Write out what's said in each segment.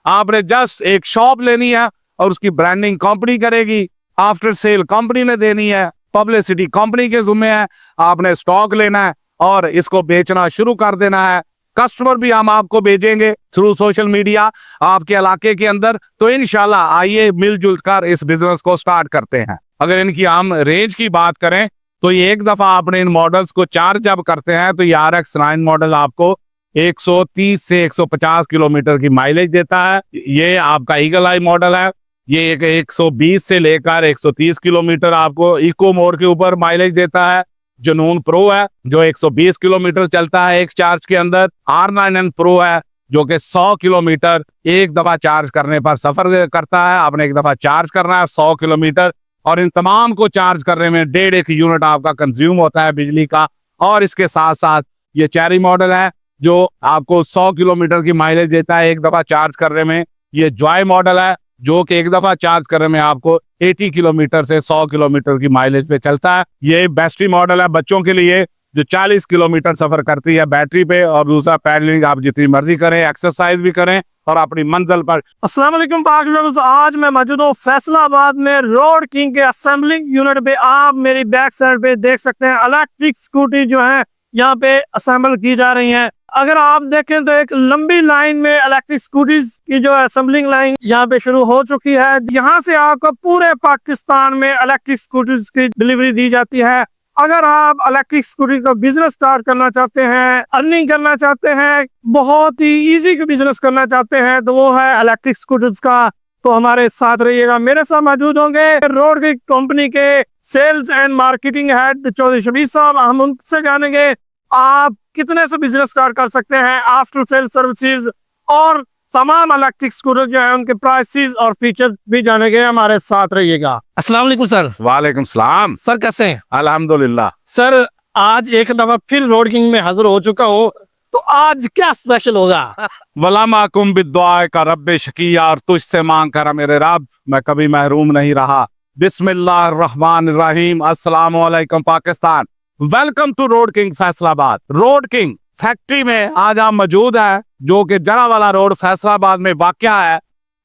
आपने जस्ट एक शॉप लेनी है और उसकी ब्रांडिंग कंपनी करेगी, आफ्टर सेल कंपनी ने देनी है, पब्लिसिटी कंपनी के जिम्मे है। आपने स्टॉक लेना है और इसको बेचना शुरू कर देना है। कस्टमर भी हम आपको भेजेंगे थ्रू सोशल मीडिया आपके इलाके के अंदर। तो इंशाल्लाह आइए मिलजुल कर इस बिजनेस को स्टार्ट करते हैं। अगर इनकी हम रेंज की बात करें तो ये एक दफा आपने इन मॉडल्स को चार्ज जब करते हैं तो ये RX9 मॉडल आपको 130 से 150 किलोमीटर की माइलेज देता है। ये आपका ईगल आई मॉडल है, ये 120 से लेकर 130 किलोमीटर आपको इको मोड के ऊपर माइलेज देता है। जुनून प्रो है जो 120 किलोमीटर चलता है एक चार्ज के अंदर। R9N प्रो है जो कि 100 किलोमीटर एक दफा चार्ज करने पर सफर करता है। आपने एक दफा चार्ज करना है 100 किलोमीटर, और इन तमाम को चार्ज करने में 1.5 यूनिट आपका कंज्यूम होता है बिजली का। और इसके साथ साथ ये चेरी मॉडल है जो आपको 100 किलोमीटर की माइलेज देता है एक दफा चार्ज करने में। ये जॉय मॉडल है जो कि एक दफा चार्ज करने में आपको 80 किलोमीटर से 100 किलोमीटर की माइलेज पे चलता है। ये बैटरी मॉडल है बच्चों के लिए जो 40 किलोमीटर सफर करती है बैटरी पे, और दूसरा पैडलिंग आप जितनी मर्जी करें, एक्सरसाइज भी करें और अपनी मंजिल पर। अस्सलाम वालेकुम पाक व्यूअर्स, आज मैं मौजूद हूँ फैसलाबाद में रोड किंग के असेंबलिंग यूनिट पे। आप मेरी बैक साइड पे देख सकते हैं इलेक्ट्रिक स्कूटी जो है यहाँ पे असेंबल की जा रही है। अगर आप देखें तो एक लंबी लाइन में इलेक्ट्रिक स्कूटीज की जो असेंबलिंग लाइन यहाँ पे शुरू हो चुकी है। यहाँ से आपको पूरे पाकिस्तान में इलेक्ट्रिक स्कूटीज की डिलीवरी दी जाती है। अगर आप इलेक्ट्रिक स्कूटी का बिजनेस स्टार्ट करना चाहते हैं, अर्निंग करना चाहते हैं, बहुत ही इजी का बिजनेस करना चाहते हैं, तो वो है इलेक्ट्रिक स्कूटर्स का। तो हमारे साथ रहिएगा। मेरे साथ मौजूद होंगे रोड की कंपनी के sales and marketing head Chaudhary Shabbir साहब। हम उनसे जानेंगे आप कितने से बिजनेस स्टार्ट कर सकते हैं, आफ्टर सेल सर्विसेज और तमाम इलेक्ट्रिक स्कूटर जो है उनके प्राइसेस और फीचर भी जानेंगे। हमारे साथ रहिएगा। अस्सलाम वालेकुम सर। वालेकुम सलाम सर कैसे हैं? अल्हम्दुलिल्लाह। सर आज एक दफा फिर रोड किंग में हाजिर हो चुका हूँ, तो आज क्या स्पेशल होगा? वलामाकुम बिद्दुआ का रब्बे शकिया, और तुझसे मांग कर मेरे रब मैं कभी महरूम नहीं रहा। बिस्मिल्लाहिर्रहमानिर्रहीम। अस्सलाम वालेकुम Pakistan. Welcome to Road King Faisalabad. Road King factory में आज आप मौजूद है जो कि जरावाला रोड फैसलाबाद में वाक़या है।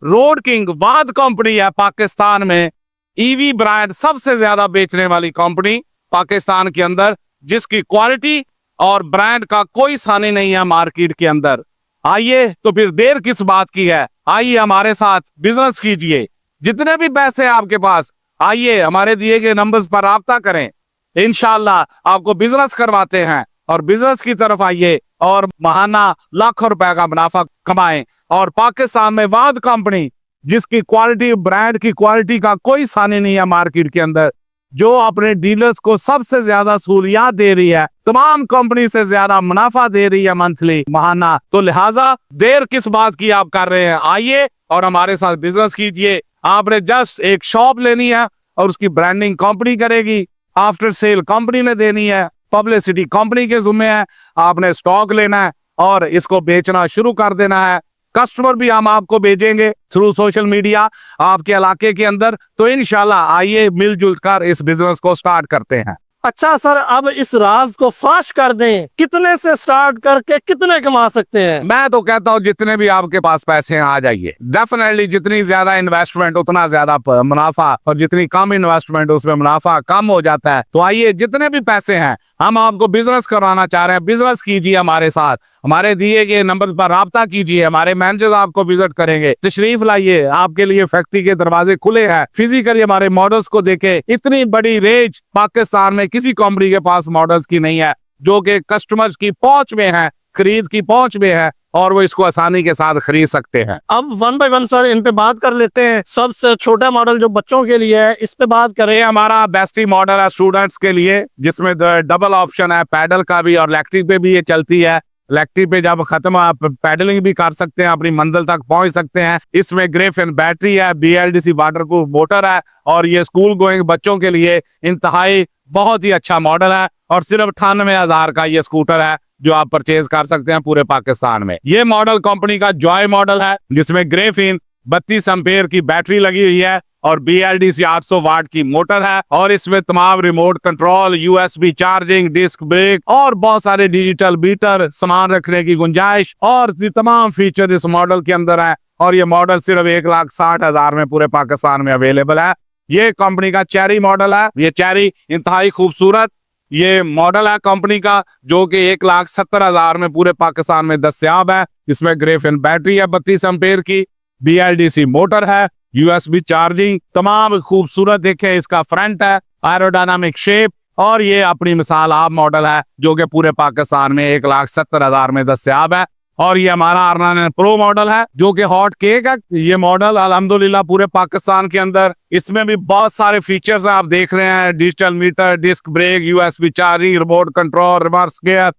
रोड किंग वाद कंपनी है पाकिस्तान में ईवी ब्रांड सबसे ज्यादा बेचने वाली कंपनी पाकिस्तान के अंदर, जिसकी क्वालिटी और ब्रांड का कोई सानी नहीं है मार्केट के अंदर। आइए तो फिर देर किस बात की है, आइए हमारे साथ बिजनेस कीजिए। जितने भी पैसे आपके पास, आइए हमारे दिए गए नंबर्स पर राब्ता करें। इंशाल्लाह आपको बिजनेस करवाते हैं, और बिजनेस की तरफ आइए और महाना लाखों रुपए का मुनाफा कमाएं। और पाकिस्तान में वाद कंपनी जिसकी क्वालिटी, ब्रांड की क्वालिटी का कोई सानी नहीं है मार्केट के अंदर, जो अपने डीलर्स को सबसे ज्यादा सहूलियात दे रही है, तमाम कंपनी से ज्यादा मुनाफा दे रही है मंथली, महाना। तो लिहाजा देर किस बात की आप कर रहे हैं, आइए और हमारे साथ बिजनेस कीजिए। आपने जस्ट एक शॉप लेनी है और उसकी ब्रांडिंग कंपनी करेगी, आफ्टर सेल कंपनी ने देनी है, पब्लिसिटी कंपनी के जिम्मे है। आपने स्टॉक लेना है और इसको बेचना शुरू कर देना है। कस्टमर भी हम आपको भेजेंगे थ्रू सोशल मीडिया आपके इलाके के अंदर। तो इंशाल्लाह आइए मिलजुल कर इस बिजनेस को स्टार्ट करते हैं। अच्छा सर, अब इस राज को फाश कर दें, कितने से स्टार्ट करके कितने कमा सकते हैं? मैं तो कहता हूँ जितने भी आपके पास पैसे हैं आ जाइए। डेफिनेटली जितनी ज्यादा इन्वेस्टमेंट उतना ज्यादा मुनाफा, और जितनी कम इन्वेस्टमेंट उसमें मुनाफा कम हो जाता है। तो आइए जितने भी पैसे हैं, हम आपको बिजनेस करवाना चाह रहे हैं, बिजनेस कीजिए हमारे साथ। हमारे दिए गए नंबर पर राब्ता कीजिए, हमारे मैनेजर आपको विजिट करेंगे। तशरीफ लाइए, आपके लिए फैक्ट्री के दरवाजे खुले हैं। फिजिकली हमारे मॉडल्स को देखे, इतनी बड़ी रेंज पाकिस्तान में किसी कंपनी के पास मॉडल्स की नहीं है, जो कि कस्टमर्स की पहुंच में है, खरीद की पहुंच में है, और वो इसको आसानी के साथ खरीद सकते हैं। अब वन बाय वन सर इन पे बात कर लेते हैं। सबसे छोटा मॉडल जो बच्चों के लिए है, इस पे बात करें। हमारा बेस्टी मॉडल है स्टूडेंट्स के लिए, जिसमें डबल ऑप्शन है, पैडल का भी और इलेक्ट्रिक पे भी ये चलती है। इलेक्ट्रिक पे जब खत्म आप पैडलिंग भी कर सकते हैं, अपनी मंजिल तक पहुंच सकते हैं। इसमें ग्रेफिन बैटरी है, BLDC वाटरप्रूफ मोटर है, और ये स्कूल गोइंग बच्चों के लिए इंतहाई बहुत ही अच्छा मॉडल है। और सिर्फ 98,000 का ये स्कूटर है जो आप परचेज कर सकते हैं पूरे पाकिस्तान में। ये मॉडल कंपनी का जॉय मॉडल है, जिसमें ग्रेफिन 32 एम्पेयर की बैटरी लगी हुई है, और BLDC 800 वाट की मोटर है और इसमें तमाम remote control, USB charging, disc brake और बहुत सारे डिजिटल मीटर, सामान रखने की गुंजाइश और ये तमाम फीचर इस मॉडल के अंदर है। और ये मॉडल सिर्फ 1,60,000 में पूरे पाकिस्तान में अवेलेबल है। ये कंपनी का चेरी मॉडल है। ये चेरी इंतहाई खूबसूरत ये मॉडल है कंपनी का, जो कि 1,70,000 में पूरे पाकिस्तान में दस्तयाब है। इसमें ग्रेफिन बैटरी है 32 एम्पेयर की, BLDC मोटर है, USB चार्जिंग, तमाम खूबसूरत देखें इसका फ्रंट है, एरोडायनामिक शेप और ये अपनी मिसाल आप मॉडल है जो कि पूरे पाकिस्तान में 1,70,000 में दस्तयाब है। और ये हमारा R9 प्रो मॉडल है जो कि हॉट केक है। ये मॉडल अल्हम्दुलिल्लाह पूरे पाकिस्तान के अंदर, इसमें भी बहुत सारे फीचर्स हैं आप देख रहे हैं, digital meter, disc brake, USB charging, remote control, reverse gear,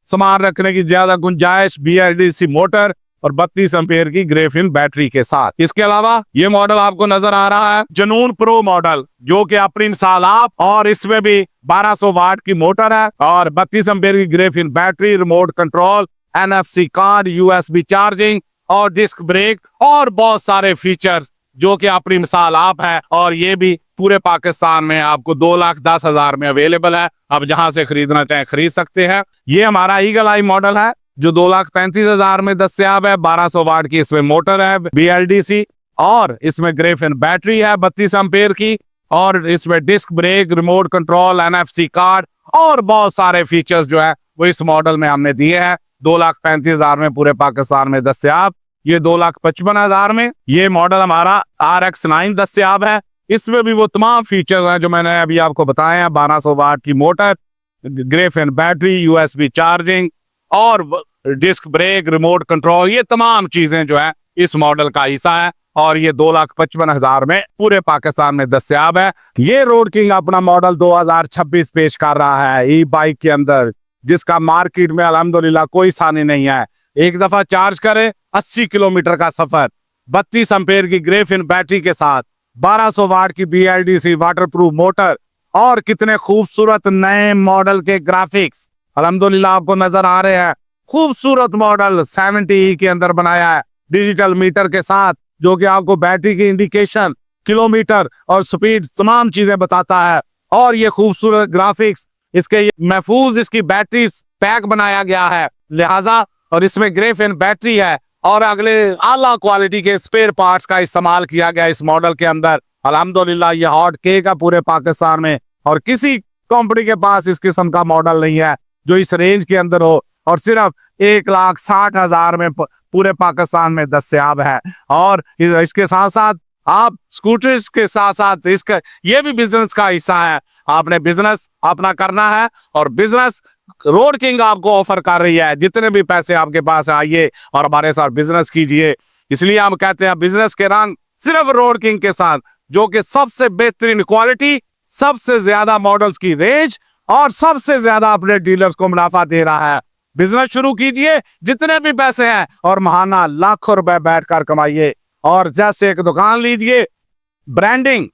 सामान रखने की ज्यादा गुंजाइश, BLDC मोटर और 32 एम्पेयर की ग्रेफिन बैटरी के साथ। इसके अलावा ये मॉडल आपको नजर आ रहा है जुनून प्रो मॉडल, जो कि अपनी मिसाल आप, और इसमें भी 1200 वाट की मोटर है और 32 एम्पेयर की Graafian battery, remote control, NFC card, USB charging और डिस्क ब्रेक और बहुत सारे फीचर्स जो कि अपनी मिसाल आप है। और ये भी पूरे पाकिस्तान में आपको 2,10,000 में अवेलेबल है। अब जहां से खरीदना चाहें खरीद सकते हैं। ये हमारा ईगल आई मॉडल है जो 2,35,000 में दस्तयाब है। 1200 वाट की इसमें मोटर है, BLDC, और इसमें ग्रेफिन बैटरी है 32 एम्पेयर की, और इसमें disc brake, remote control, NFC card और बहुत सारे फीचर्स जो है वो इस मॉडल में हमने दिए हैं। 2,35,000 में पूरे पाकिस्तान में दस्तयाब। ये 2,55,000 में ये मॉडल हमारा RX9 दस्तयाब है। इसमें भी वो तमाम फीचर्स हैं जो मैंने अभी आपको बताए हैं। 1200 वाट की motor, Graafian battery, USB charging और डिस्क ब्रेक, रिमोट कंट्रोल, ये तमाम चीजें जो है इस मॉडल का हिस्सा है। और ये 2,55,000 में पूरे पाकिस्तान में दस्तयाब है। ये रोड किंग अपना मॉडल 2026 पेश कर रहा है ई बाइक के अंदर, जिसका मार्केट में अल्हम्दुलिल्लाह कोई सानी नहीं है। एक दफा चार्ज करें 80 किलोमीटर का सफर, 32 एम्पेयर की ग्रेफिन बैटरी के साथ, 1200 वाट की BLDC वाटरप्रूफ मोटर और कितने खूबसूरत नए मॉडल के ग्राफिक्स अल्हम्दुलिल्लाह आपको नजर आ रहे हैं। खूबसूरत मॉडल 70E के अंदर बनाया है डिजिटल मीटर के साथ, जो कि आपको बैटरी की इंडिकेशन, किलोमीटर और स्पीड तमाम चीजें बताता है। और ये खूबसूरत ग्राफिक्स, इसके महफूज इसकी बैटरी पैक बनाया गया है लिहाजा, और इसमें ग्रेफिन बैटरी है और अगले आला क्वालिटी के स्पेयर पार्ट्स का इस्तेमाल किया गया इस मॉडल के अंदर। अल्हम्दुलिल्लाह ये हॉट केक है पूरे पाकिस्तान में, और किसी कंपनी के पास इस किस्म का मॉडल नहीं है जो इस रेंज के अंदर हो, और सिर्फ 1,60,000 में पूरे पाकिस्तान में दस्तयाब है। और इसके साथ साथ आप स्कूटर्स के साथ साथ इसका ये भी बिजनेस का हिस्सा है। आपने बिजनेस अपना करना है और बिजनेस रोड किंग आपको ऑफर कर रही है। जितने भी पैसे आपके पास आइए और हमारे साथ बिजनेस कीजिए। इसलिए हम कहते हैं बिजनेस के रंग सिर्फ रोड किंग के साथ, जो कि सबसे बेहतरीन क्वालिटी, सबसे ज्यादा मॉडल्स की रेंज और सबसे ज्यादा अपने डीलर्स को मुनाफा दे रहा है। बिजनेस शुरू कीजिए, जितने भी पैसे हैं और महाना लाखों रुपए बैठकर कमाइए। और जैसे एक दुकान लीजिए, ब्रांडिंग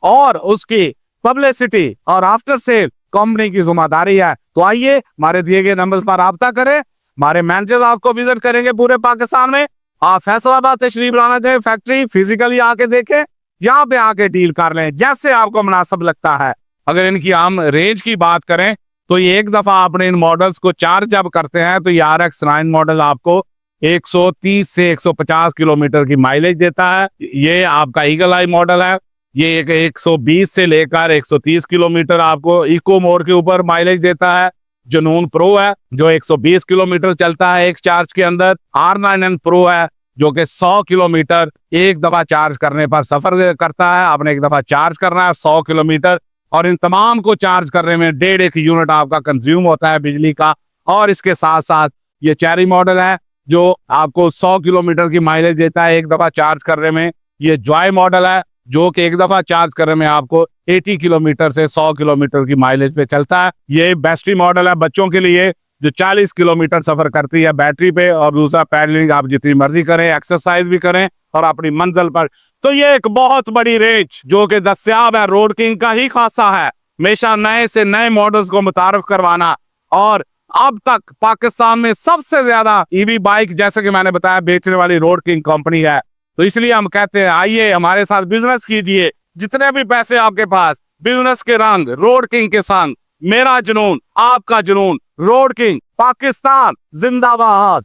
और उसकी पब्लिसिटी और आफ्टर सेल कंपनी की जिम्मेदारी है। तो आइए हमारे दिए गए नंबर पर राब्ता करें, हमारे मैनेजर आपको विजिट करेंगे पूरे पाकिस्तान में। आप फैसलाबाद तशरीफ लाना चाहें, फैक्ट्री फिजिकली आके देखें, यहाँ पे आके डील कर लें जैसे आपको मुनासिब लगता है। अगर इनकी आम रेंज की बात करें तो ये एक दफा आपने इन मॉडल्स को चार्ज जब करते हैं तो ये RX9 मॉडल आपको 130 से 150 किलोमीटर की माइलेज देता है। ये आपका ईगल आई मॉडल है, ये 120 से लेकर 130 किलोमीटर आपको इको मोड के ऊपर माइलेज देता है। जुनून प्रो है जो 120 किलोमीटर चलता है एक चार्ज के अंदर। R9N प्रो है जो कि 100 किलोमीटर एक दफा चार्ज करने पर सफर करता है। आपने एक दफा चार्ज करना है 100 किलोमीटर, और इन तमाम को चार्ज करने में 1.5 यूनिट आपका कंज्यूम होता है बिजली का। और इसके साथ साथ ये चेरी मॉडल है जो आपको 100 किलोमीटर की माइलेज देता है एक दफा चार्ज करने में। ये जॉय मॉडल है जो कि एक दफा चार्ज करने में आपको 80 किलोमीटर से 100 किलोमीटर की माइलेज पे चलता है। ये बेस्टी मॉडल है बच्चों के लिए जो 40 किलोमीटर सफर करती है बैटरी पे, और दूसरा पैडलिंग आप जितनी मर्जी करें, एक्सरसाइज भी करें और अपनी मंजिल पर। तो ये एक बहुत बड़ी रेंज जो कि दस्तयाब है, रोड किंग का ही खासा है हमेशा नए से नए मॉडल्स को मुतारफ करवाना। और अब तक पाकिस्तान में सबसे ज्यादा ईवी बाइक जैसे कि मैंने बताया बेचने वाली रोड किंग कंपनी है। तो इसलिए हम कहते हैं आइए हमारे साथ बिजनेस कीजिए, जितने भी पैसे आपके पास, बिजनेस के रंग, रोड किंग के संग, मेरा जुनून, आपका जुनून, रोड किंग, पाकिस्तान जिंदाबाद।